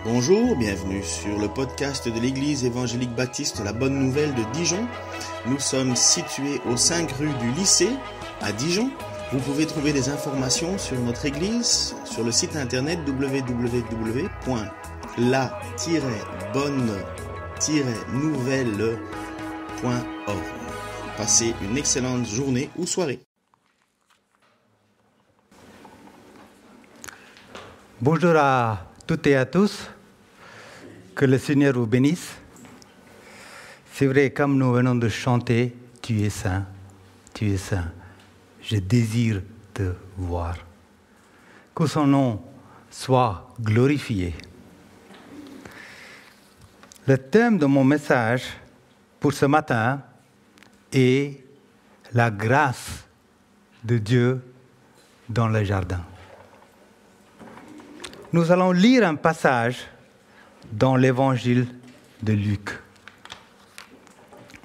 Bonjour, bienvenue sur le podcast de l'Église évangélique baptiste La Bonne Nouvelle de Dijon. Nous sommes situés aux 5 rues du lycée à Dijon. Vous pouvez trouver des informations sur notre église sur le site internet www.la-bonne-nouvelle.org. Passez une excellente journée ou soirée. Bonjour à toutes et à tous, que le Seigneur vous bénisse. C'est vrai, comme nous venons de chanter, tu es saint, je désire te voir. Que son nom soit glorifié. Le thème de mon message pour ce matin est la grâce de Dieu dans le jardin. Nous allons lire un passage dans l'évangile de Luc.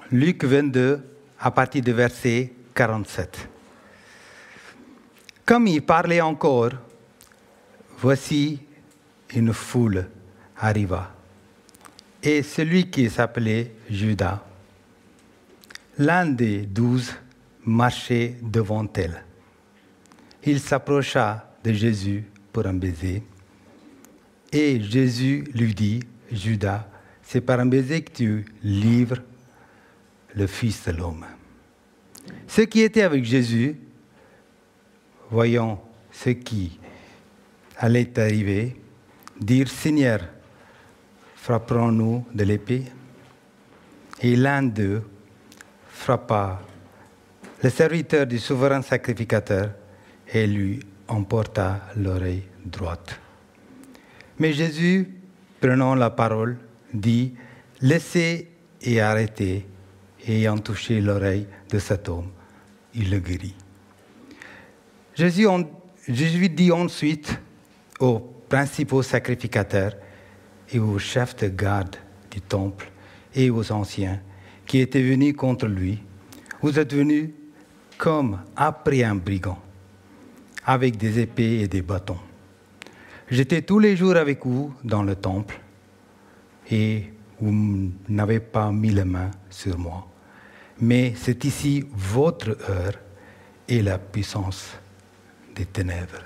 Luc 22, à partir du verset 47. Comme il parlait encore, voici une foule arriva. Et celui qui s'appelait Judas, l'un des 12, marchait devant elle. Il s'approcha de Jésus pour un baiser. Et Jésus lui dit, Judas, c'est par un baiser que tu livres le Fils de l'homme. Ceux qui étaient avec Jésus, voyant ce qui allait arriver, dirent, Seigneur, frapperons-nous de l'épée? Et l'un d'eux frappa le serviteur du souverain sacrificateur et lui emporta l'oreille droite. Mais Jésus, prenant la parole, dit, laissez et arrêtez. Et ayant touché l'oreille de cet homme, il le guérit. Jésus dit ensuite aux principaux sacrificateurs et aux chefs de garde du temple et aux anciens qui étaient venus contre lui, vous êtes venus comme après un brigand, avec des épées et des bâtons. J'étais tous les jours avec vous dans le temple et vous n'avez pas mis la main sur moi. Mais c'est ici votre heure et la puissance des ténèbres.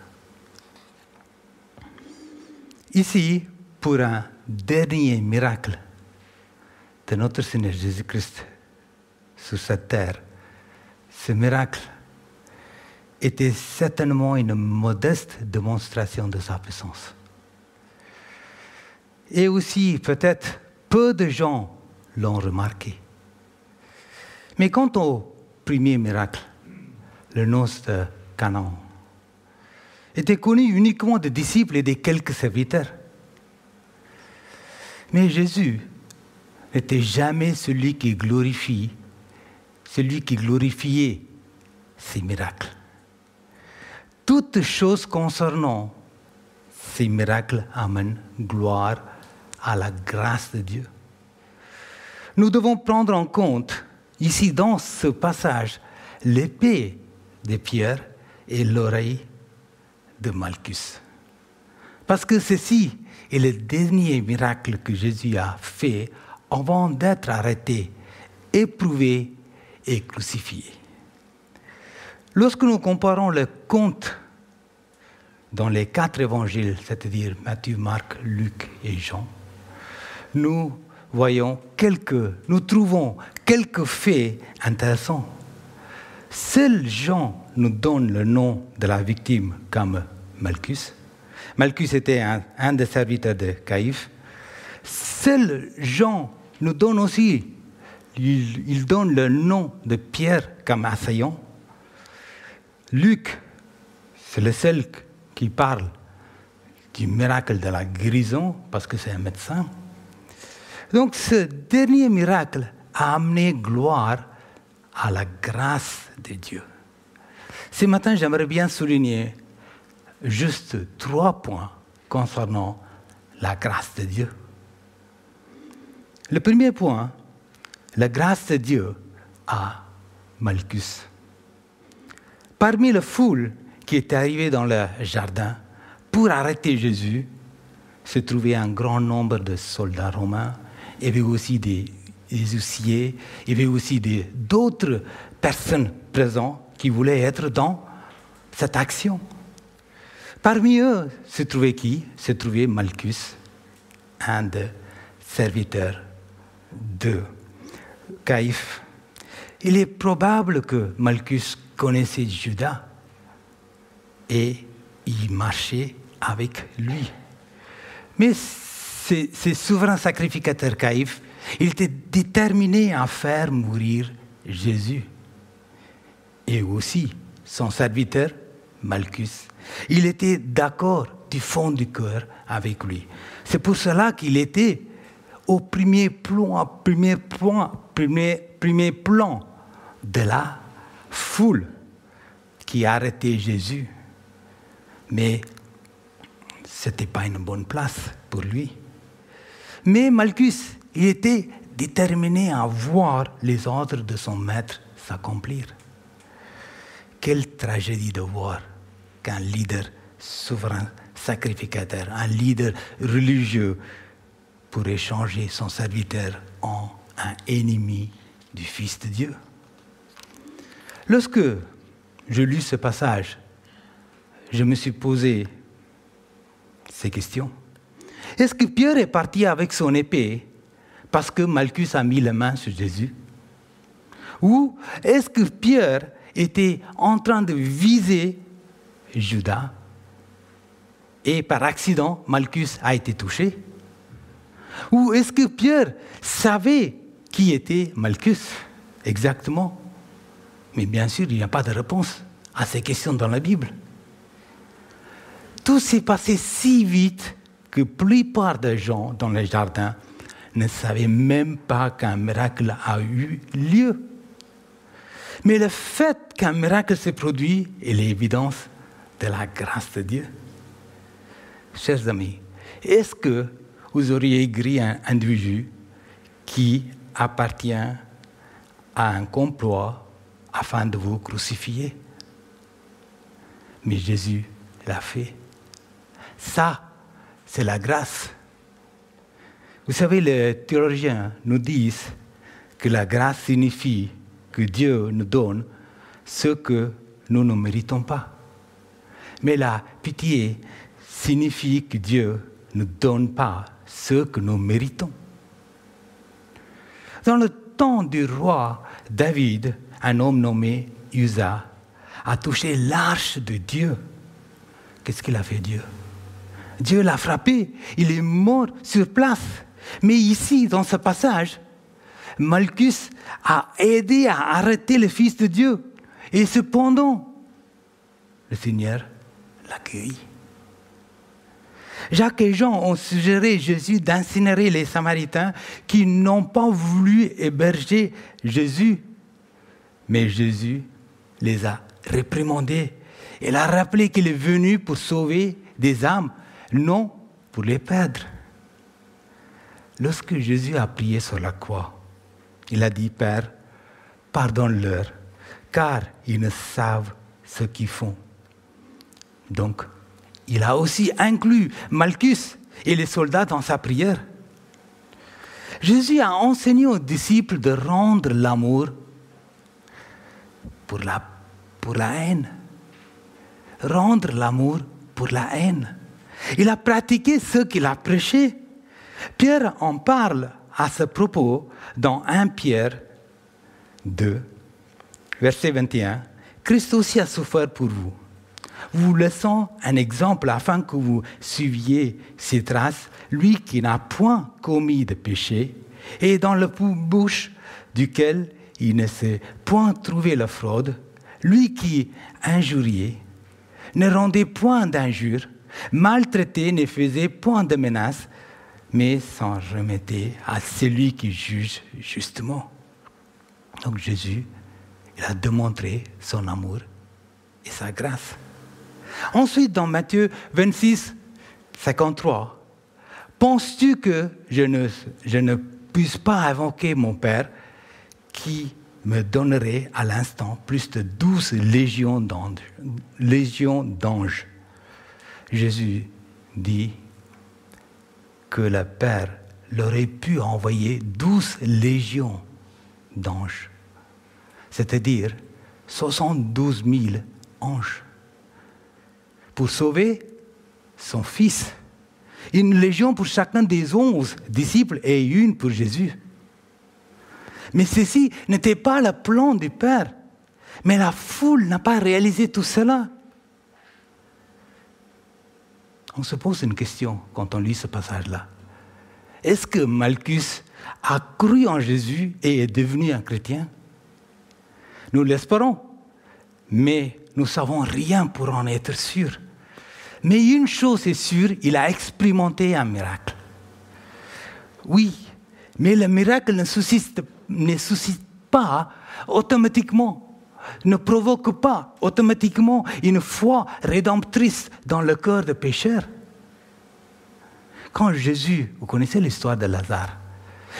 Ici, pour un dernier miracle de notre Seigneur Jésus-Christ sur cette terre, ce miracle était certainement une modeste démonstration de sa puissance. Et aussi, peut-être, peu de gens l'ont remarqué. Mais quant au premier miracle, le noce de Canaan, était connu uniquement des disciples et des quelques serviteurs. Mais Jésus n'était jamais celui qui glorifiait ces miracles. Toutes choses concernant ces miracles amènent gloire à la grâce de Dieu. Nous devons prendre en compte, ici dans ce passage, l'épée de Pierre et l'oreille de Malchus. Parce que ceci est le dernier miracle que Jésus a fait avant d'être arrêté, éprouvé et crucifié. Lorsque nous comparons le conte dans les 4 évangiles, c'est-à-dire Matthieu, Marc, Luc et Jean, nous trouvons quelques faits intéressants. Seul Jean nous donne le nom de la victime comme Malchus. Malchus était un des serviteurs de Caïphe. Seul Jean nous donne aussi, il donne le nom de Pierre comme assaillant. Luc, c'est le seul qui parle du miracle de la guérison, parce que c'est un médecin. Donc ce dernier miracle a amené gloire à la grâce de Dieu. Ce matin, j'aimerais bien souligner juste 3 points concernant la grâce de Dieu. Le premier point, la grâce de Dieu à Malchus. Parmi la foule qui était arrivée dans le jardin pour arrêter Jésus, se trouvait un grand nombre de soldats romains. Il y avait aussi des huissiers, il y avait aussi d'autres personnes présentes qui voulaient être dans cette action. Parmi eux se trouvait qui? Se trouvait Malchus, un des serviteurs de Caïphe. Il est probable que Malchus connaissait Judas et il marchait avec lui. Mais ce souverain sacrificateur Caïphe, il était déterminé à faire mourir Jésus. Et aussi son serviteur Malchus. Il était d'accord du fond du cœur avec lui. C'est pour cela qu'il était au premier plan de la foule qui arrêtait Jésus. Mais ce n'était pas une bonne place pour lui. Mais Malchus, il était déterminé à voir les ordres de son maître s'accomplir. Quelle tragédie de voir qu'un leader souverain, sacrificateur, un leader religieux pourrait changer son serviteur en un ennemi du Fils de Dieu. Lorsque je lus ce passage, je me suis posé ces questions. Est-ce que Pierre est parti avec son épée parce que Malchus a mis la main sur Jésus? Ou est-ce que Pierre était en train de viser Judas et par accident, Malchus a été touché? Ou est-ce que Pierre savait qui était Malchus exactement? Mais bien sûr, il n'y a pas de réponse à ces questions dans la Bible. Tout s'est passé si vite que la plupart des gens dans les jardins ne savaient même pas qu'un miracle a eu lieu. Mais le fait qu'un miracle se produit est l'évidence de la grâce de Dieu. Chers amis, est-ce que vous auriez écrit un individu qui appartient à un complot afin de vous crucifier? Mais Jésus l'a fait. Ça, c'est la grâce. Vous savez, les théologiens nous disent que la grâce signifie que Dieu nous donne ce que nous ne méritons pas. Mais la pitié signifie que Dieu ne donne pas ce que nous méritons. Dans le temps du roi David, un homme nommé Uza a touché l'arche de Dieu. Qu'est-ce qu'il a fait Dieu? Dieu l'a frappé, il est mort sur place. Mais ici, dans ce passage, Malchus a aidé à arrêter le Fils de Dieu. Et cependant, le Seigneur l'accueille. Jacques et Jean ont suggéré à Jésus d'incinérer les Samaritains qui n'ont pas voulu héberger Jésus. Mais Jésus les a réprimandés. Il a rappelé qu'il est venu pour sauver des âmes, non pour les perdre. Lorsque Jésus a prié sur la croix, il a dit, Père, pardonne-leur, car ils ne savent ce qu'ils font. Donc, il a aussi inclus Malchus et les soldats dans sa prière. Jésus a enseigné aux disciples de rendre l'amour pour la haine. Rendre l'amour pour la haine. Il a pratiqué ce qu'il a prêché. Pierre en parle à ce propos dans 1 Pierre 2, verset 21. Christ aussi a souffert pour vous. Vous laissant un exemple afin que vous suiviez ses traces, lui qui n'a point commis de péché, et dans la bouche duquel il ne s'est point trouvé la fraude, lui qui injuriait, ne rendait point d'injures, maltraitait, ne faisait point de menaces, mais s'en remettait à celui qui juge justement. Donc Jésus, il a démontré son amour et sa grâce. Ensuite, dans Matthieu 26, 53, penses-tu que je ne puisse pas invoquer mon Père qui me donnerait à l'instant plus de 12 légions d'anges? Jésus dit, que le Père leur ait pu envoyer 12 légions d'anges, c'est-à-dire 72 000 anges, pour sauver son Fils. Une légion pour chacun des 11 disciples et une pour Jésus. Mais ceci n'était pas le plan du Père. Mais la foule n'a pas réalisé tout cela. On se pose une question quand on lit ce passage-là. Est-ce que Malchus a cru en Jésus et est devenu un chrétien? Nous l'espérons, mais nous ne savons rien pour en être sûrs. Mais une chose est sûre, il a expérimenté un miracle. Oui, mais le miracle ne suscite pas automatiquement, ne provoque pas automatiquement une foi rédemptrice dans le cœur des pécheurs. Quand Jésus, vous connaissez l'histoire de Lazare,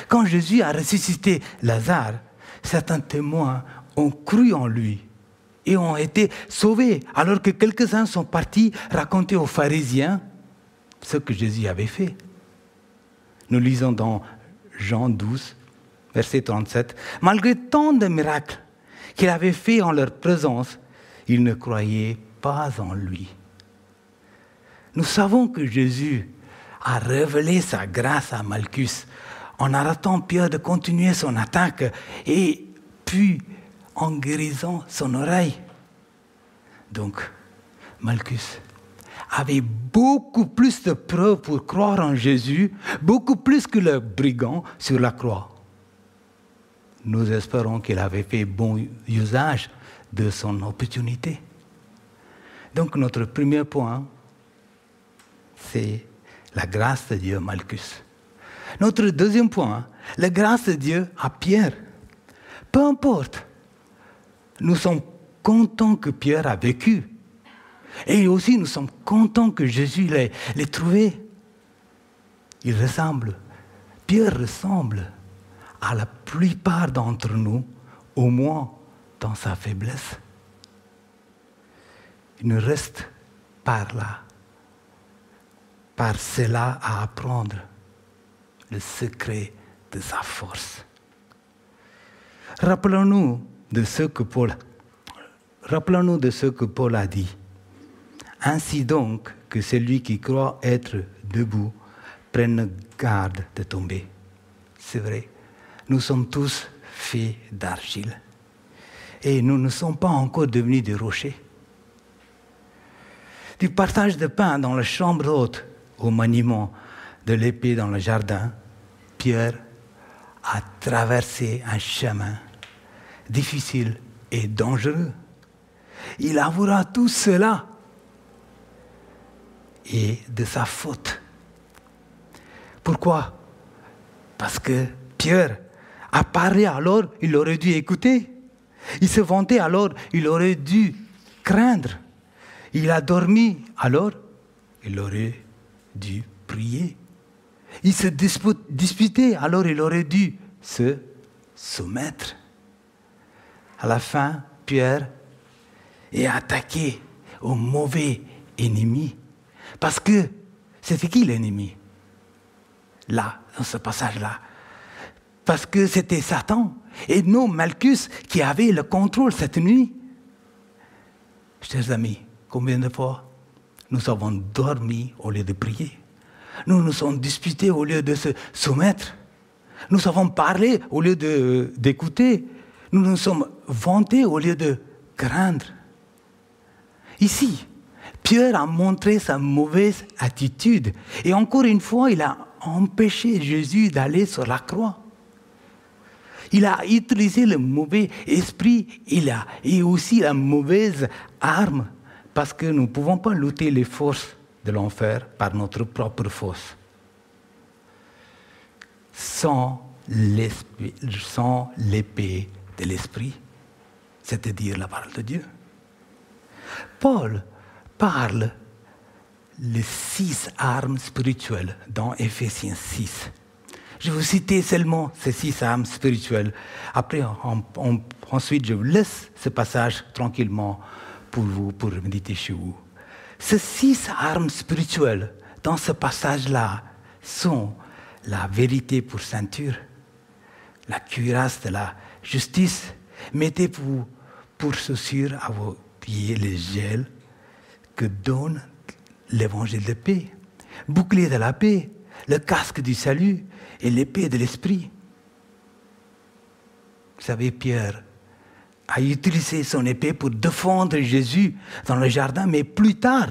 quand Jésus a ressuscité Lazare, certains témoins ont cru en lui et ont été sauvés, alors que quelques-uns sont partis raconter aux pharisiens ce que Jésus avait fait. Nous lisons dans Jean 12, verset 37, « Malgré tant de miracles qu'il avait fait en leur présence, ils ne croyaient pas en lui. » Nous savons que Jésus a révélé sa grâce à Malchus en arrêtant Pierre de continuer son attaque et puis en guérissant son oreille. Donc, Malchus avait beaucoup plus de preuves pour croire en Jésus, beaucoup plus que le brigand sur la croix. Nous espérons qu'il avait fait bon usage de son opportunité. Donc, notre premier point, c'est la grâce de Dieu à Malchus. Notre deuxième point, la grâce de Dieu à Pierre. Peu importe, nous sommes contents que Pierre a vécu. Et aussi, nous sommes contents que Jésus l'ait trouvé. Pierre ressemble à la plupart d'entre nous, au moins dans sa faiblesse. Il nous reste par cela à apprendre le secret de sa force. Rappelons-nous de ce que Paul a dit. Ainsi donc que celui qui croit être debout prenne garde de tomber. C'est vrai, nous sommes tous faits d'argile. Et nous ne sommes pas encore devenus des rochers. Du partage de pain dans la chambre haute au maniement de l'épée dans le jardin, Pierre a traversé un chemin difficile et dangereux. Il avouera tout cela et de sa faute. Pourquoi? Parce que Pierre a parlé, alors il aurait dû écouter. Il se vantait, alors il aurait dû craindre. Il a dormi, alors il aurait dû prier. Il se disputait, alors il aurait dû se soumettre. À la fin, Pierre est attaqué au mauvais ennemi. Parce que c'était qui l'ennemi? Là, dans ce passage-là. Parce que c'était Satan et non Malchus qui avait le contrôle cette nuit. Chers amis, combien de fois nous avons dormi au lieu de prier? Nous nous sommes disputés au lieu de se soumettre. Nous avons parlé au lieu d'écouter. Nous nous sommes vantés au lieu de craindre. Ici, Pierre a montré sa mauvaise attitude. Et encore une fois, il a empêché Jésus d'aller sur la croix. Il a utilisé le mauvais esprit et aussi la mauvaise arme, parce que nous ne pouvons pas lutter les forces de l'enfer par notre propre force. Sans l'épée de l'esprit, c'est-à-dire la parole de Dieu. Paul parle les 6 armes spirituelles dans Éphésiens 6. Je vais vous citer seulement ces 6 armes spirituelles. Après, ensuite, je vous laisse ce passage tranquillement pour vous, pour méditer chez vous. Ces 6 armes spirituelles, dans ce passage-là, sont la vérité pour ceinture, la cuirasse de la justice. Mettez pour chaussures à vos pieds les gels que donne l'évangile de paix, bouclier de la paix, le casque du salut et l'épée de l'esprit. Vous savez, Pierre a utilisé son épée pour défendre Jésus dans le jardin, mais plus tard,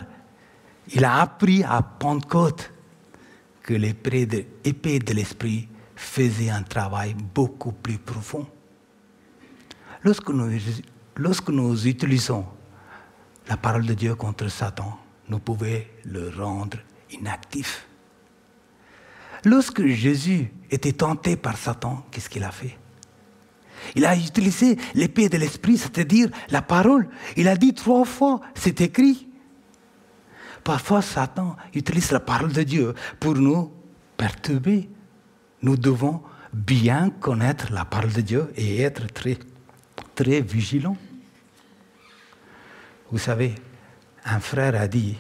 il a appris à Pentecôte que l'épée de l'esprit faisait un travail beaucoup plus profond. Lorsque nous utilisons la parole de Dieu contre Satan, nous pouvons le rendre inactif. Lorsque Jésus était tenté par Satan, qu'est-ce qu'il a fait? Il a utilisé l'épée de l'esprit, c'est-à-dire la parole. Il a dit 3 fois, c'est écrit. Parfois, Satan utilise la parole de Dieu pour nous perturber. Nous devons bien connaître la parole de Dieu et être très, très vigilants. Vous savez, un frère a dit,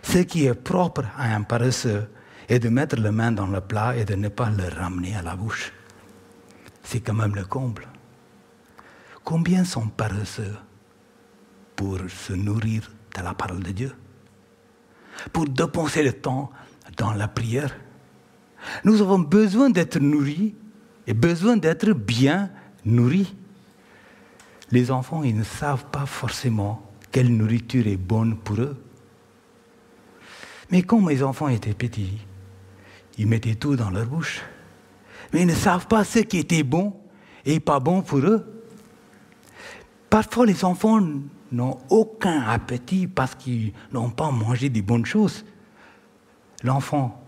ce qui est propre à un paresseux est de mettre la main dans le plat et de ne pas le ramener à la bouche. C'est quand même le comble. Combien sont paresseux pour se nourrir de la parole de Dieu, pour dépenser le temps dans la prière? Nous avons besoin d'être nourris et besoin d'être bien nourris. Les enfants, ils ne savent pas forcément quelle nourriture est bonne pour eux. Mais quand mes enfants étaient petits, ils mettaient tout dans leur bouche. Mais ils ne savent pas ce qui était bon et pas bon pour eux. Parfois, les enfants n'ont aucun appétit parce qu'ils n'ont pas mangé des bonnes choses. L'enfant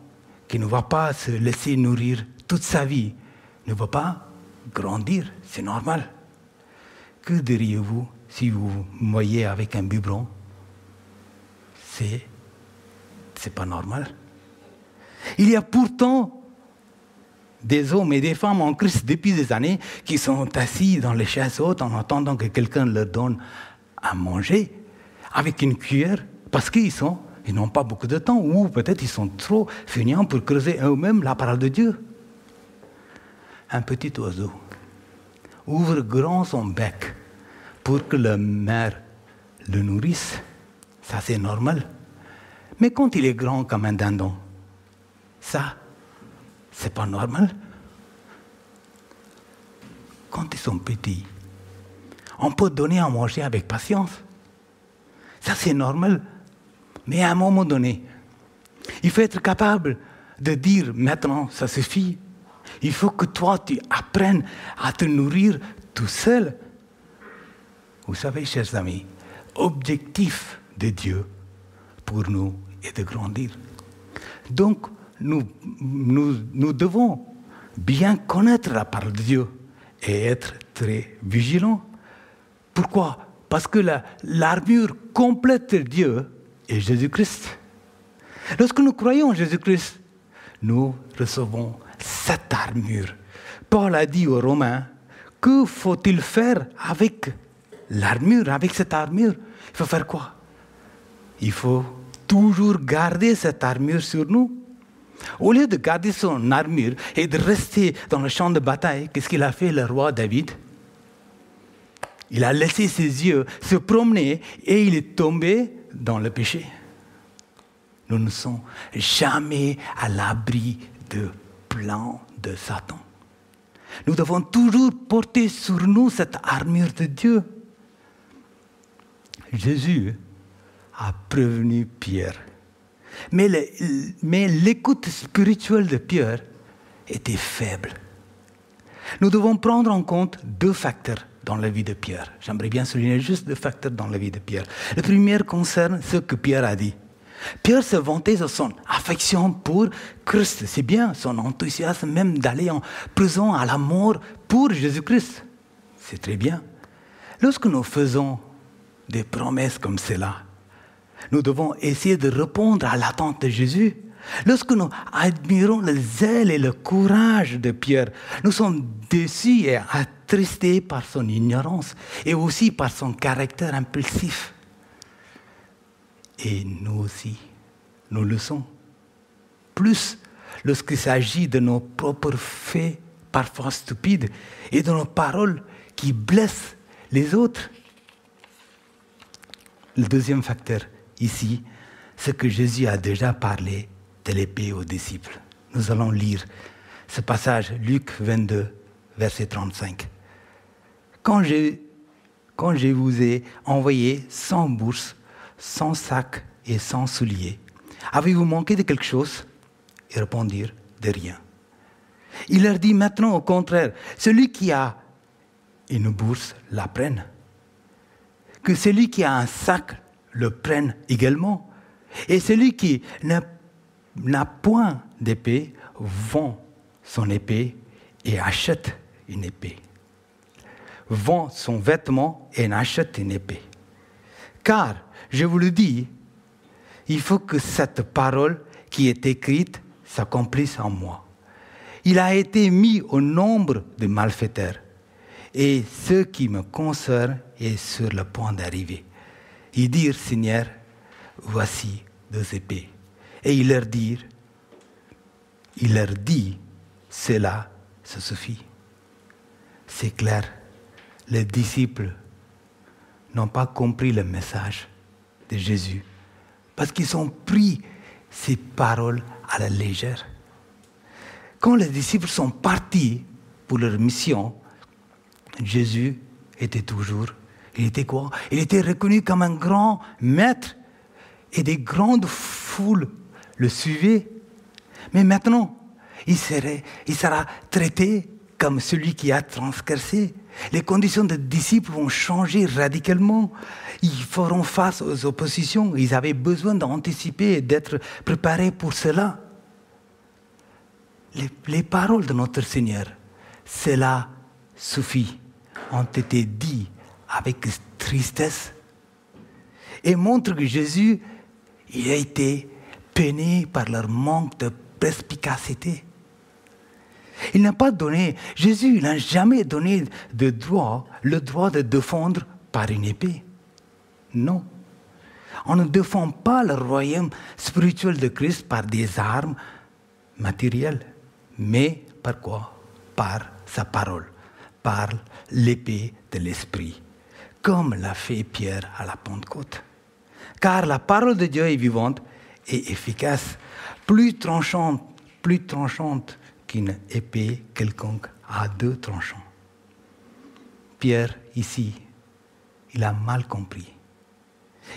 qui ne va pas se laisser nourrir toute sa vie ne va pas grandir, c'est normal. Que diriez-vous si vous vous noyez avec un biberon? C'est pas normal. Il y a pourtant des hommes et des femmes en Christ depuis des années qui sont assis dans les chaises hautes en attendant que quelqu'un leur donne à manger avec une cuillère parce qu'ils n'ont pas beaucoup de temps ou peut-être ils sont trop feignants pour creuser eux-mêmes la parole de Dieu. Un petit oiseau ouvre grand son bec pour que la mère le nourrisse. Ça, c'est normal. Mais quand il est grand comme un dindon, ça, c'est pas normal. Quand ils sont petits, on peut donner à manger avec patience. Ça, c'est normal. Mais à un moment donné, il faut être capable de dire maintenant, ça suffit. Il faut que toi, tu apprennes à te nourrir tout seul. Vous savez, chers amis, objectif de Dieu pour nous est de grandir. Donc, nous devons bien connaître la parole de Dieu et être très vigilants. Pourquoi? Parce que l'armure complète de Dieu est Jésus-Christ. Lorsque nous croyons en Jésus-Christ, nous recevons cette armure. Paul a dit aux Romains, que faut-il faire avec l'armure, avec cette armure? Il faut faire quoi? Il faut toujours garder cette armure sur nous. Au lieu de garder son armure et de rester dans le champ de bataille, qu'est-ce qu'il a fait le roi David? Il a laissé ses yeux se promener et il est tombé dans le péché. Nous ne sommes jamais à l'abri de plans de Satan. Nous devons toujours porter sur nous cette armure de Dieu. Jésus a prévenu Pierre. Mais l'écoute spirituelle de Pierre était faible. Nous devons prendre en compte 2 facteurs dans la vie de Pierre. J'aimerais bien souligner juste 2 facteurs dans la vie de Pierre. Le premier concerne ce que Pierre a dit. Pierre se vantait de son affection pour Christ. C'est bien son enthousiasme même d'aller en prison à la mort pour Jésus-Christ. C'est très bien. Lorsque nous faisons des promesses comme cela, nous devons essayer de répondre à l'attente de Jésus. Lorsque nous admirons le zèle et le courage de Pierre, nous sommes déçus et attristés par son ignorance et aussi par son caractère impulsif. Et nous aussi, nous le sommes. Plus, lorsqu'il s'agit de nos propres faits, parfois stupides, et de nos paroles qui blessent les autres. Le deuxième facteur ici, c'est que Jésus a déjà parlé de l'épée aux disciples. Nous allons lire ce passage, Luc 22, verset 35. Quand je vous ai envoyé sans bourse, sans sac et sans souliers, avez-vous manqué de quelque chose? Ils répondirent, de rien. Il leur dit maintenant au contraire, celui qui a une bourse la prenne. Que celui qui a un sac le prenne également. Et celui qui n'a point d'épée vend son épée et achète une épée. Vend son vêtement et achète une épée. Car, je vous le dis, il faut que cette parole qui est écrite s'accomplisse en moi. Il a été mis au nombre des malfaiteurs, et ce qui me concerne est sur le point d'arriver. Ils dirent, Seigneur, voici 2 épées. Et il leur dit, cela, ça suffit. C'est clair, les disciples n'ont pas compris le message de Jésus parce qu'ils ont pris ces paroles à la légère. Quand les disciples sont partis pour leur mission, Jésus était toujours, il était quoi? Il était reconnu comme un grand maître et des grandes foules le suivaient. Mais maintenant, il sera traité comme celui qui a transgressé. Les conditions des disciples vont changer radicalement. Ils feront face aux oppositions. Ils avaient besoin d'anticiper et d'être préparés pour cela. Les paroles de notre Seigneur, cela suffit, ont été dites avec tristesse et montrent que Jésus il a été peiné par leur manque de perspicacité. Jésus n'a jamais donné le droit de défendre par une épée. Non. On ne défend pas le royaume spirituel de Christ par des armes matérielles. Mais par quoi? Par sa parole, par l'épée de l'Esprit, comme l'a fait Pierre à la Pentecôte. Car la parole de Dieu est vivante et efficace, plus tranchante qu'une épée quelconque à 2 tranchants. Pierre, ici, il a mal compris.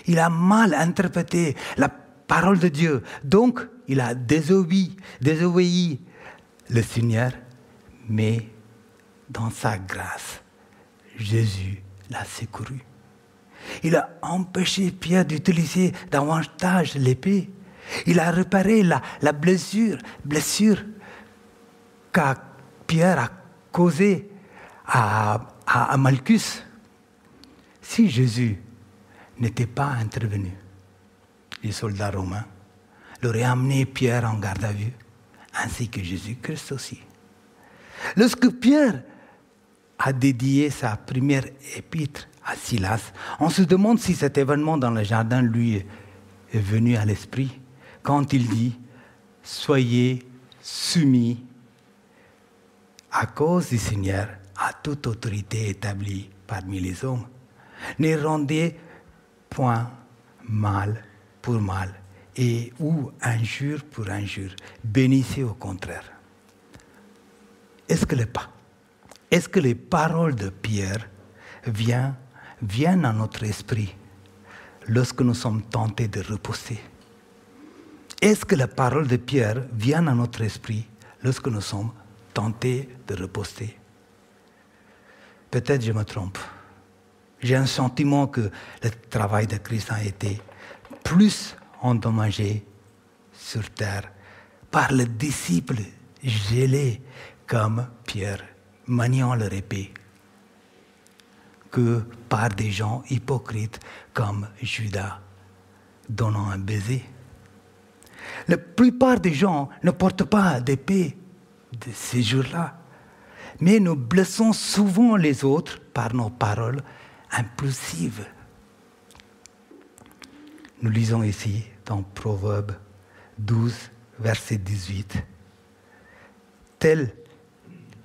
Il a mal interprété la parole de Dieu. Donc, il a désobéi le Seigneur, mais dans sa grâce, Jésus l'a secouru. Il a empêché Pierre d'utiliser davantage l'épée. Il a réparé la blessure que Pierre a causée à Malchus. Si Jésus n'était pas intervenu, les soldats romains l'auraient amené Pierre en garde à vue, ainsi que Jésus-Christ aussi. Lorsque Pierre a dédié sa première épître à Silas, on se demande si cet événement dans le jardin lui est venu à l'esprit quand il dit « Soyez soumis à cause du Seigneur à toute autorité établie parmi les hommes. Ne rendez point mal pour mal et ou injure pour injure. Bénissez au contraire. » Est-ce que les paroles de Pierre viennent à notre esprit lorsque nous sommes tentés de riposter? Est-ce que la parole de Pierre vient à notre esprit lorsque nous sommes tentés de riposter? Peut-être je me trompe. J'ai un sentiment que le travail de Christ a été plus endommagé sur terre par les disciples gelés comme Pierre, maniant leur épée, que par des gens hypocrites comme Judas, donnant un baiser. La plupart des gens ne portent pas d'épée de ces jours-là, mais nous blessons souvent les autres par nos paroles impulsives. Nous lisons ici dans Proverbe 12, verset 18. tel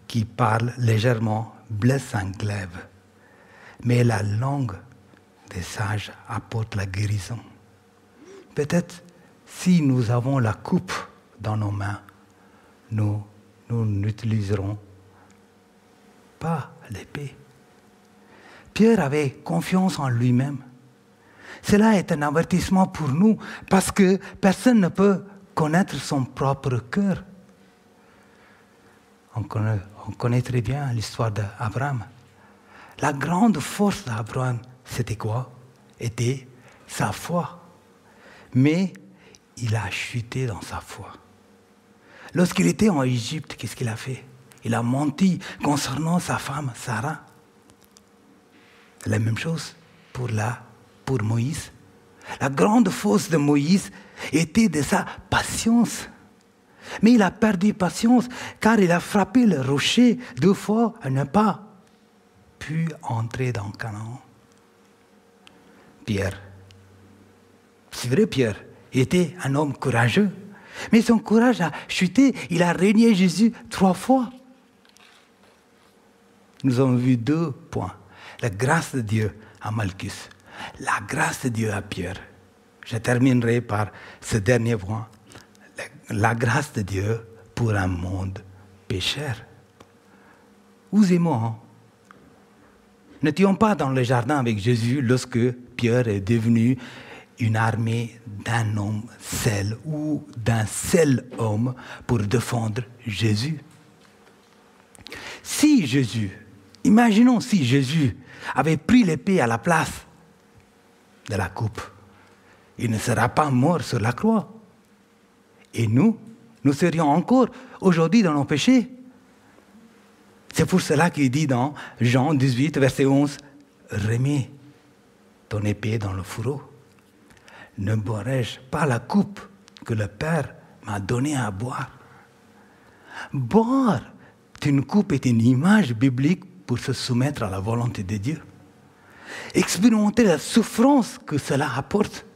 qui parle légèrement blesse un glaive, mais la langue des sages apporte la guérison. Peut-être si nous avons la coupe dans nos mains, nous n'utiliserons pas l'épée. Pierre avait confiance en lui-même. Cela est un avertissement pour nous parce que personne ne peut connaître son propre cœur. On connaît très bien l'histoire d'Abraham. La grande force d'Abraham, c'était quoi? Était sa foi. Mais il a chuté dans sa foi. Lorsqu'il était en Égypte, qu'est-ce qu'il a fait? Il a menti concernant sa femme, Sarah. La même chose pour Moïse. La grande force de Moïse était de sa patience. Mais il a perdu patience car il a frappé le rocher 2 fois et n'a pas pu entrer dans Canaan. Pierre. C'est vrai, Pierre. Il était un homme courageux. Mais son courage a chuté. Il a régné Jésus 3 fois. Nous avons vu 2 points. La grâce de Dieu à Malchus. La grâce de Dieu à Pierre. Je terminerai par ce dernier point. La grâce de Dieu pour un monde pécheur. Vous et moi, n'étions pas dans le jardin avec Jésus lorsque Pierre est devenu une armée d'un homme seul ou d'un seul homme pour défendre Jésus. Imaginons si Jésus avait pris l'épée à la place de la coupe, il ne sera pas mort sur la croix. Et nous serions encore aujourd'hui dans nos péchés. C'est pour cela qu'il dit dans Jean 18, verset 11, « Remets ton épée dans le fourreau. Ne boirai-je pas la coupe que le Père m'a donnée à boire ?» Boire d'une coupe est une image biblique pour se soumettre à la volonté de Dieu. Expérimenter la souffrance que cela apporte.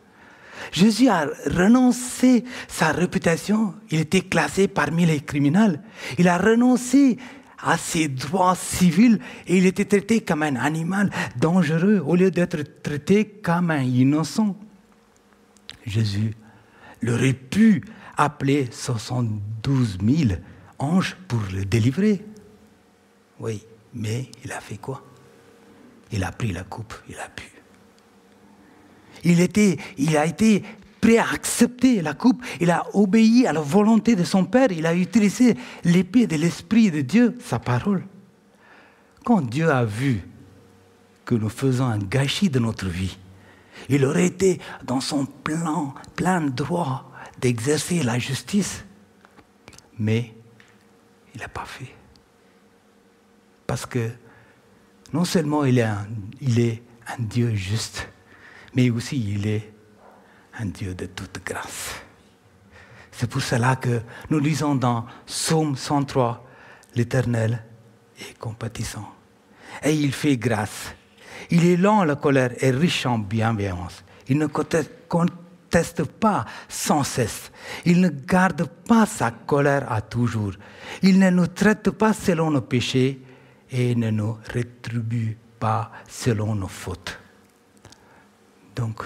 Jésus a renoncé sa réputation. Il était classé parmi les criminels. Il a renoncé à ses droits civils et il était traité comme un animal dangereux au lieu d'être traité comme un innocent. Jésus aurait pu appeler 72 000 anges pour le délivrer. Oui, mais il a fait quoi? Il a pris la coupe, il a pu. Il a été prêt à accepter la coupe, il a obéi à la volonté de son Père, il a utilisé l'épée de l'Esprit de Dieu, sa parole. Quand Dieu a vu que nous faisons un gâchis de notre vie, il aurait été dans son plein droit d'exercer la justice. Mais il n'a pas fait. Parce que non seulement il est un Dieu juste, mais aussi il est un Dieu de toute grâce. C'est pour cela que nous lisons dans Psaume 103, l'Éternel est compatissant. Et il fait grâce. Il est lent à la colère et riche en bienveillance. Il ne conteste pas sans cesse. Il ne garde pas sa colère à toujours. Il ne nous traite pas selon nos péchés et ne nous rétribue pas selon nos fautes. Donc,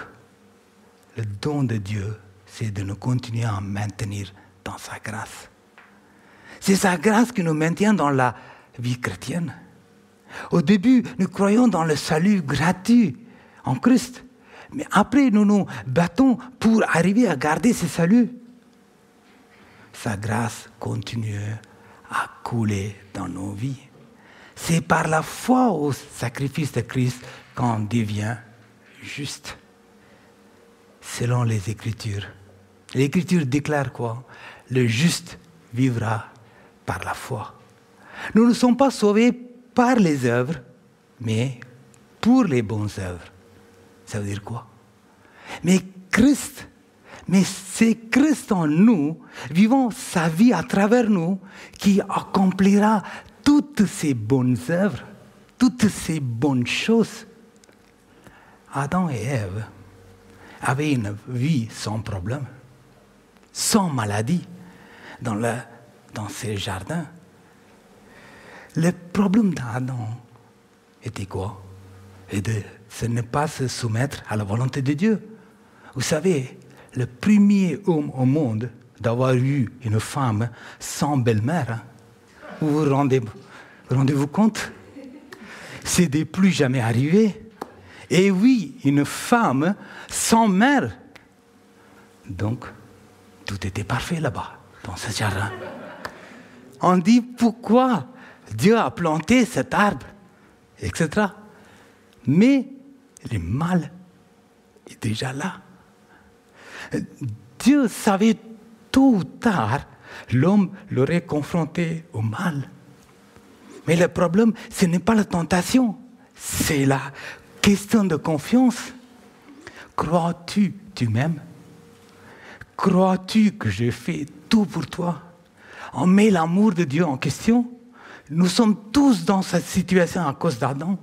le don de Dieu, c'est de nous continuer à maintenir dans sa grâce. C'est sa grâce qui nous maintient dans la vie chrétienne. Au début, nous croyons dans le salut gratuit en Christ. Mais après, nous nous battons pour arriver à garder ce salut. Sa grâce continue à couler dans nos vies. C'est par la foi au sacrifice de Christ qu'on devient juste. Selon les Écritures. L'Écriture déclare quoi? Le juste vivra par la foi. Nous ne sommes pas sauvés par les œuvres, mais pour les bonnes œuvres. Ça veut dire quoi? Mais c'est Christ en nous, vivant sa vie à travers nous, qui accomplira toutes ces bonnes œuvres, toutes ces bonnes choses. Adam et Ève avaient une vie sans problème, sans maladie, dans ces jardins. Le problème d'Adam était quoi? Ce n'est pas se soumettre à la volonté de Dieu. Vous savez, le premier homme au monde d'avoir eu une femme sans belle-mère, hein, vous rendez-vous compte? C'est des plus jamais arrivé. Et oui, une femme sans mère. Donc, tout était parfait là-bas, dans ce jardin. On dit pourquoi Dieu a planté cet arbre, etc. Mais le mal est déjà là. Dieu savait tôt ou tard, l'homme l'aurait confronté au mal. Mais le problème, ce n'est pas la tentation, c'est la question de confiance. Crois-tu, tu m'aimes? Crois-tu que je fais tout pour toi? On met l'amour de Dieu en question. Nous sommes tous dans cette situation à cause d'Adam.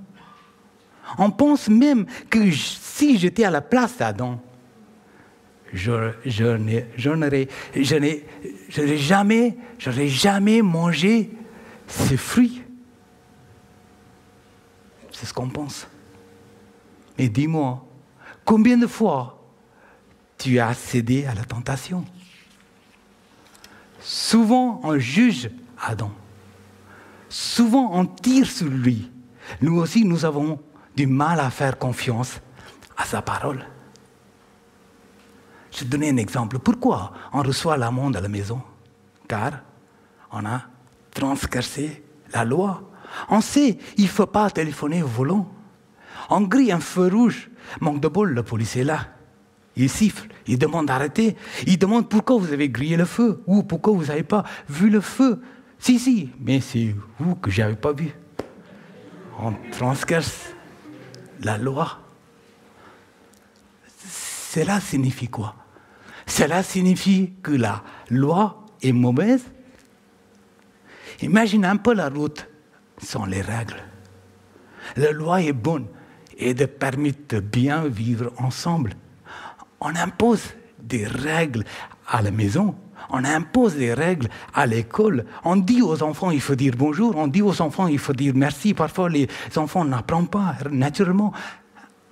On pense même que si j'étais à la place d'Adam, je n'aurais jamais mangé ces fruits. C'est ce qu'on pense. Mais dis-moi, combien de fois tu as cédé à la tentation? Souvent, on juge Adam. Souvent, on tire sur lui. Nous aussi, nous avons du mal à faire confiance à sa parole. Je vais te donner un exemple. Pourquoi on reçoit l'amende à la maison? Car on a transgressé la loi. On sait, il ne faut pas téléphoner au volant. On grille un feu rouge. Manque de bol, le policier est là. Il siffle, il demande d'arrêter. Il demande pourquoi vous avez grillé le feu ou pourquoi vous n'avez pas vu le feu. Si, mais c'est vous que je n'avais pas vu. On transgresse la loi. Cela signifie quoi? Cela signifie que la loi est mauvaise. Imagine un peu la route sans les règles. La loi est bonne et de permettre de bien vivre ensemble. On impose des règles à la maison, on impose des règles à l'école. On dit aux enfants il faut dire bonjour, on dit aux enfants il faut dire merci. Parfois les enfants n'apprennent pas naturellement.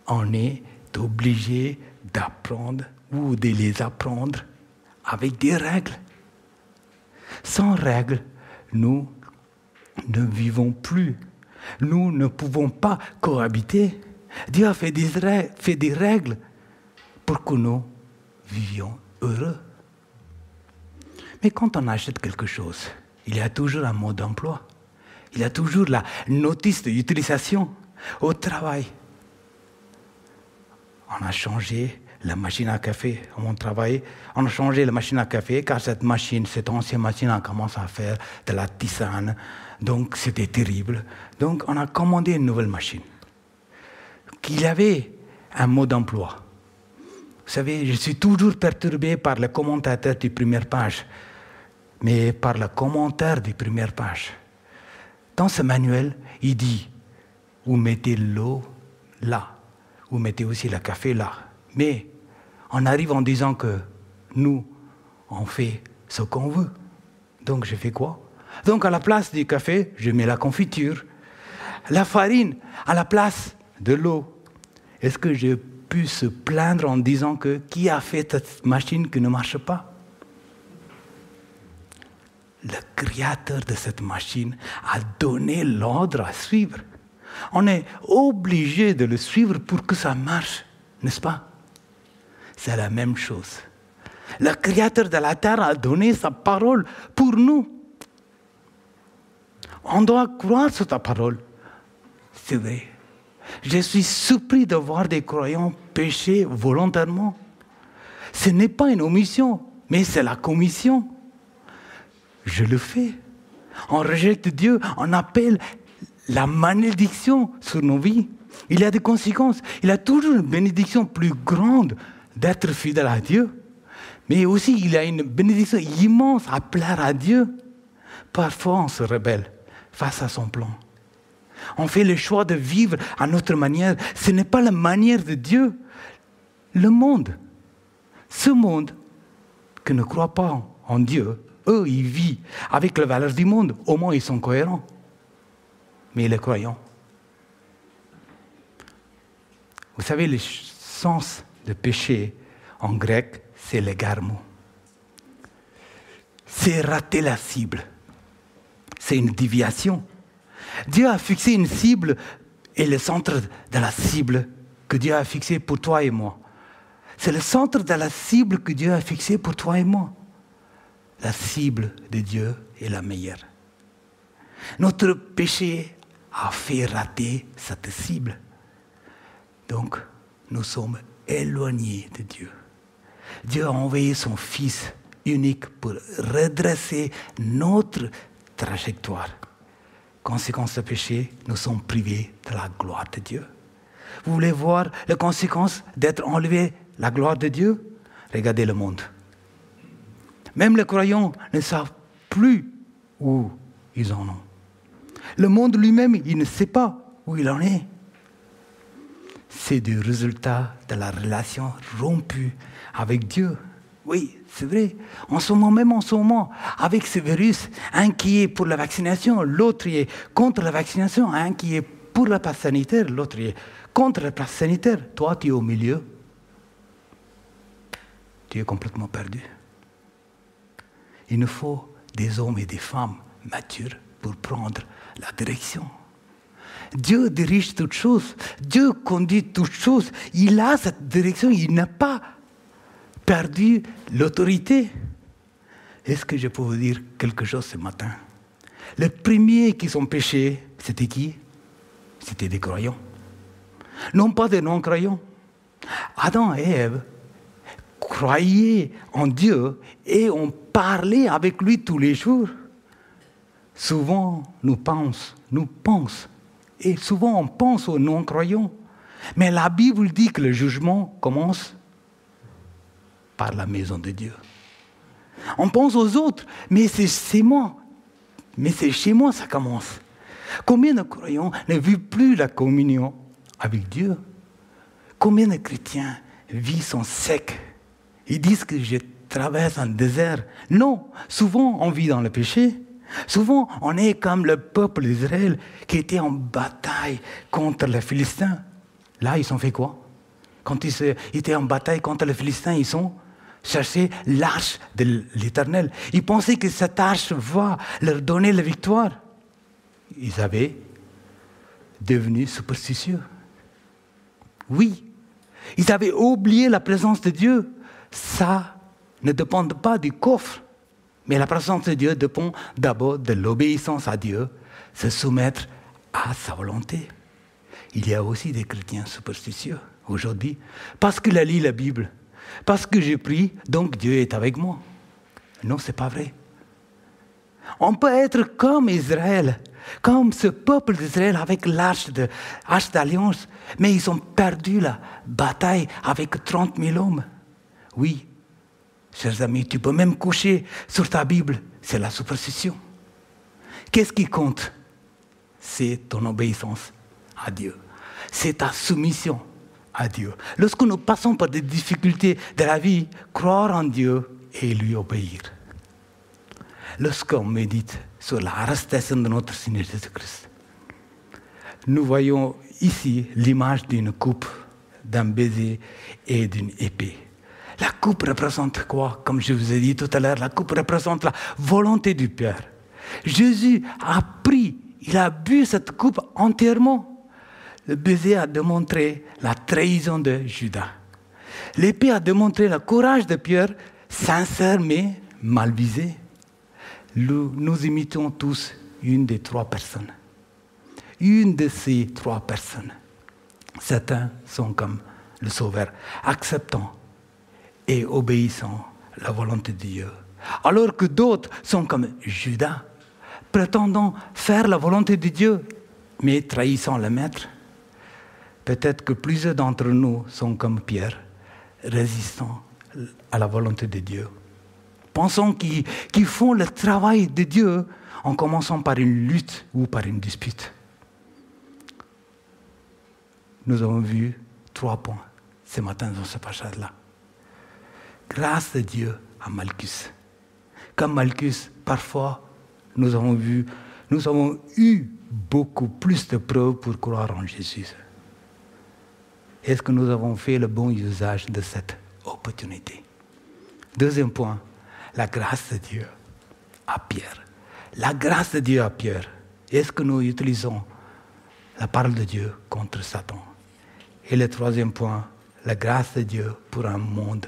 On est obligé d'apprendre ou de les apprendre avec des règles. Sans règles, nous ne vivons plus. Nous ne pouvons pas cohabiter. Dieu a fait des règles pour que nous vivions heureux. Mais quand on achète quelque chose, il y a toujours un mode d'emploi. Il y a toujours la notice d'utilisation au travail. On a changé la machine à café à mon travail. On a changé la machine à café car cette ancienne machine a commencé à faire de la tisane. Donc c'était terrible. Donc on a commandé une nouvelle machine. Il y avait un mode d'emploi. Vous savez, je suis toujours perturbé par le commentateur du première page, mais par le commentaire du première page. Dans ce manuel, il dit, vous mettez l'eau là, vous mettez aussi le café là. Mais on arrive en disant que nous, on fait ce qu'on veut. Donc je fais quoi? Donc à la place du café, je mets la confiture. La farine, à la place de l'eau. Est-ce que je peux se plaindre en disant que qui a fait cette machine qui ne marche pas? Le créateur de cette machine a donné l'ordre à suivre. On est obligé de le suivre pour que ça marche, n'est-ce pas? C'est la même chose. Le créateur de la terre a donné sa parole pour nous. On doit croire sur ta parole. C'est vrai. Je suis surpris de voir des croyants pécher volontairement. Ce n'est pas une omission, mais c'est la commission. Je le fais. On rejette Dieu, on appelle la malédiction sur nos vies. Il y a des conséquences. Il y a toujours une bénédiction plus grande d'être fidèle à Dieu. Mais aussi, il y a une bénédiction immense à plaire à Dieu. Parfois, on se rebelle face à son plan. On fait le choix de vivre à notre manière. Ce n'est pas la manière de Dieu. Le monde, ce monde qui ne croit pas en Dieu, eux, ils vivent avec les valeurs du monde. Au moins, ils sont cohérents. mais les croyants. Vous savez, le sens de péché en grec, c'est l'égarement. C'est rater la cible. C'est une déviation. Dieu a fixé une cible et le centre de la cible que Dieu a fixé pour toi et moi. C'est le centre de la cible que Dieu a fixé pour toi et moi. La cible de Dieu est la meilleure. Notre péché a fait rater cette cible. Donc, nous sommes éloignés de Dieu. Dieu a envoyé son Fils unique pour redresser notre trajectoire. Conséquence de péché, nous sommes privés de la gloire de Dieu. Vous voulez voir les conséquences d'être enlevé la gloire de Dieu? Regardez le monde. Même les croyants ne savent plus où ils en ont. Le monde lui-même, il ne sait pas où il en est. C'est du résultat de la relation rompue avec Dieu. Oui, c'est vrai. En ce moment, avec ce virus, un qui est pour la vaccination, l'autre est contre la vaccination, un qui est pour le pass sanitaire, l'autre est contre le pass sanitaire. Toi, tu es au milieu. Tu es complètement perdu. Il nous faut des hommes et des femmes matures pour prendre la direction. Dieu dirige toutes choses. Dieu conduit toutes choses. Il a cette direction. Il n'a pas perdu l'autorité. Est-ce que je peux vous dire quelque chose ce matin? Les premiers qui sont péchés, c'était qui? C'était des croyants. Non pas des non-croyants. Adam et Ève croyaient en Dieu et ont parlé avec lui tous les jours. Souvent, nous pensons, et souvent on pense aux non-croyants. Mais la Bible dit que le jugement commence par la maison de Dieu. On pense aux autres, mais c'est moi. Mais c'est chez moi ça commence. Combien de croyants ne vivent plus la communion avec Dieu? Combien de chrétiens vivent son sec? Ils disent que je traverse un désert. Non, souvent on vit dans le péché. Souvent, on est comme le peuple d'Israël qui était en bataille contre les Philistins. Là, ils ont fait quoi? Quand ils étaient en bataille contre les Philistins, ils ont cherché l'arche de l'Éternel. Ils pensaient que cette arche va leur donner la victoire. Ils avaient devenu superstitieux. Oui, ils avaient oublié la présence de Dieu. Ça ne dépend pas du coffre. Mais la présence de Dieu dépend d'abord de l'obéissance à Dieu, se soumettre à sa volonté. Il y a aussi des chrétiens superstitieux aujourd'hui, parce qu'il a lu la Bible, parce que j'ai prie, donc Dieu est avec moi. Non, ce n'est pas vrai. On peut être comme Israël, comme ce peuple d'Israël avec l'arche d'alliance, mais ils ont perdu la bataille avec 30 000 hommes. Oui. Chers amis, tu peux même coucher sur ta Bible. C'est la superstition. Qu'est-ce qui compte? C'est ton obéissance à Dieu. C'est ta soumission à Dieu. Lorsque nous passons par des difficultés de la vie, croire en Dieu et lui obéir. Lorsqu'on médite sur l'arrestation de notre Seigneur Jésus-Christ, nous voyons ici l'image d'une coupe, d'un baiser et d'une épée. La coupe représente quoi? Comme je vous ai dit tout à l'heure, la coupe représente la volonté du Père. Jésus a pris, il a bu cette coupe entièrement. Le baiser a démontré la trahison de Judas. L'épée a démontré le courage de Pierre, sincère mais mal visé. Nous imitons tous une des trois personnes. Une de ces trois personnes. Certains sont comme le Sauveur, acceptant et obéissant à la volonté de Dieu. Alors que d'autres sont comme Judas, prétendant faire la volonté de Dieu, mais trahissant le Maître. Peut-être que plusieurs d'entre nous sont comme Pierre, résistant à la volonté de Dieu. Pensons qu'ils font le travail de Dieu en commençant par une lutte ou par une dispute. Nous avons vu 3 points ce matin dans ce passage-là. Grâce de Dieu à Malchus. Comme Malchus, parfois, nous avons eu beaucoup plus de preuves pour croire en Jésus. Est-ce que nous avons fait le bon usage de cette opportunité? Deuxième point, la grâce de Dieu à Pierre. La grâce de Dieu à Pierre. Est-ce que nous utilisons la parole de Dieu contre Satan? Et le troisième point, la grâce de Dieu pour un monde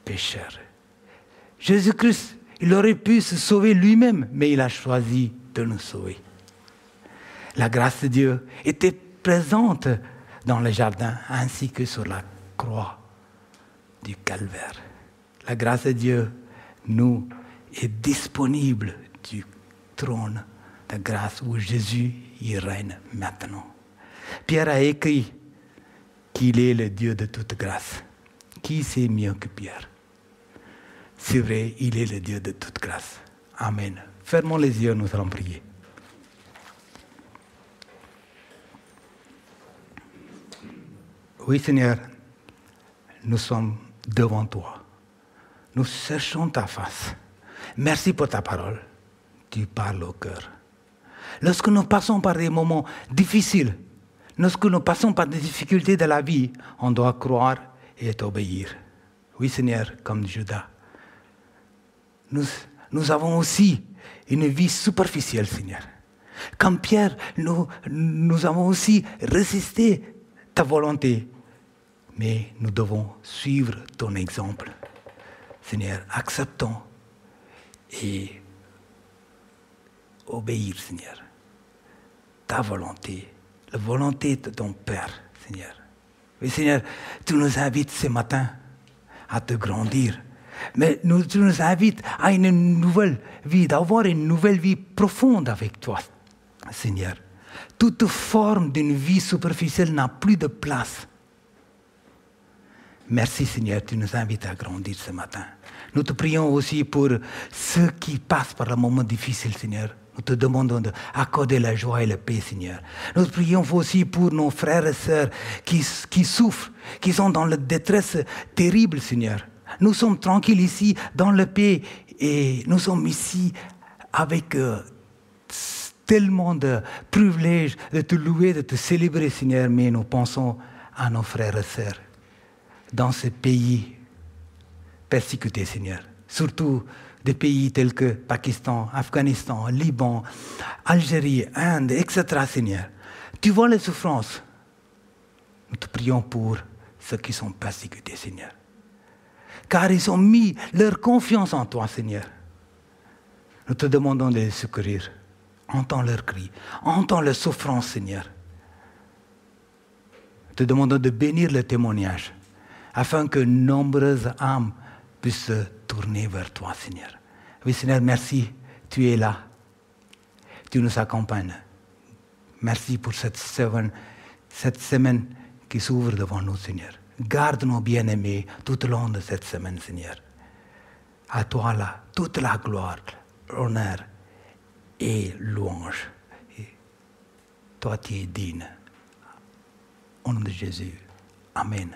pécheur. Jésus-Christ, il aurait pu se sauver lui-même, mais il a choisi de nous sauver. La grâce de Dieu était présente dans le jardin ainsi que sur la croix du calvaire. La grâce de Dieu nous est disponible du trône de grâce où Jésus y règne maintenant. Pierre a écrit qu'il est le Dieu de toute grâce. Qui sait mieux que Pierre? C'est vrai, il est le Dieu de toute grâce. Amen. Fermons les yeux, nous allons prier. Oui, Seigneur, nous sommes devant toi. Nous cherchons ta face. Merci pour ta parole. Tu parles au cœur. Lorsque nous passons par des moments difficiles, lorsque nous passons par des difficultés de la vie, on doit croire et t'obéir. Oui, Seigneur, comme Judas. Nous avons aussi une vie superficielle, Seigneur. Comme Pierre, nous avons aussi résisté ta volonté. Mais nous devons suivre ton exemple. Seigneur, acceptons et obéir, Seigneur. Ta volonté, la volonté de ton Père, Seigneur. Oui, Seigneur, tu nous invites ce matin à te grandir. Mais tu nous invites à une nouvelle vie, d'avoir une nouvelle vie profonde avec toi, Seigneur. Toute forme d'une vie superficielle n'a plus de place. Merci Seigneur, tu nous invites à grandir ce matin. Nous te prions aussi pour ceux qui passent par un moment difficile, Seigneur. Nous te demandons d'accorder la joie et la paix, Seigneur. Nous te prions aussi pour nos frères et sœurs qui souffrent, qui sont dans la détresse terrible, Seigneur. Nous sommes tranquilles ici, dans la paix, et nous sommes ici avec tellement de privilèges de te louer, de te célébrer, Seigneur, mais nous pensons à nos frères et sœurs dans ce pays persécuté, Seigneur. Surtout des pays tels que Pakistan, Afghanistan, Liban, Algérie, Inde, etc., Seigneur. Tu vois les souffrances. Nous te prions pour ceux qui sont persécutés, Seigneur. Car ils ont mis leur confiance en toi, Seigneur. Nous te demandons de les secourir. Entends leurs cris, entends leurs souffrances, Seigneur. Nous te demandons de bénir le témoignage, afin que nombreuses âmes puissent se tourner vers toi, Seigneur. Oui, Seigneur, merci, tu es là. Tu nous accompagnes. Merci pour cette semaine qui s'ouvre devant nous, Seigneur. Garde nos bien-aimés tout au long de cette semaine, Seigneur. À toi, là, toute la gloire, l'honneur et louange. Et toi, tu es digne. Au nom de Jésus. Amen.